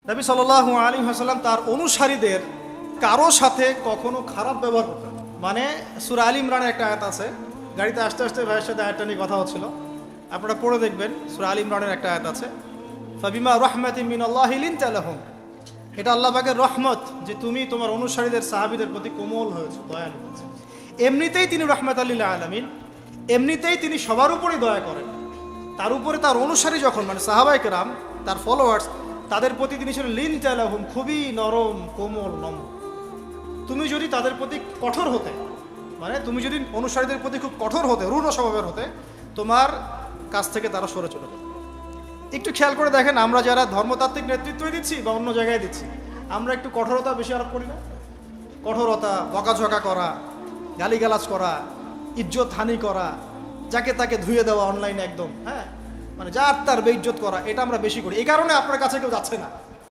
নবী সাল্লাল্লাহু আলাইহি ওয়াসাল্লাম তার অনুসারীদের কারো সাথে কখনো খারাপ ব্যবহার করতেন না। মানে সূরা আল ইমরানের একটা আয়াত আছে, গাড়িতে আসতে আসতে ভাইয়ের সাথে আয়াতটা নিয়ে কথা হচ্ছিল, আপনারা পড়ে দেখবেন। সূরা আল ইমরানের একটা আয়াত আছে, ফাবিমা রাহমাতিন মিনাল্লাহি লিনতা লাহুম। এটা আল্লাহ পাকের রহমত যে তুমি তোমার অনুসারীদের সাহাবীদের প্রতি কোমল হয়েছে, দয়ালু হয়েছে। এমনিতেই তিনি রাহমাতাল লিল আলামিন, এমনিতেই তিনি সবার উপরেই দয়া করেন। তার উপরে তার অনুসারী যখন মানে সাহাবায়ে কেরাম, তার ফলোয়ার্স, তাদের প্রতি তিনি ছিলেন লিনতা লাহুম, খুবই নরম কোমল নম্র। তুমি যদি তাদের প্রতি কঠোর হতে, মানে তুমি যদি অনুসারীদের প্রতি খুব কঠোর হতে, রূঢ় স্বভাবের হতে, তোমার কাছ থেকে তারা সরে চলে যাবে। একটু খেয়াল করে দেখেন, আমরা যারা ধর্মতাত্ত্বিক নেতৃত্ব দিচ্ছি বা অন্য জায়গায় দিচ্ছি, আমরা একটু কঠোরতা বেশি আরোপ করি না? কঠোরতা, বকাঝকা করা, গালিগালাজ করা, ইজ্জত হানি করা, যাকে তাকে ধুয়ে দেওয়া অনলাইনে একদম, হ্যাঁ, মানে যার তার বেইজ্জত করা, এটা আমরা বেশি করি। এই কারণে আপনার কাছে কেউ যাচ্ছে না।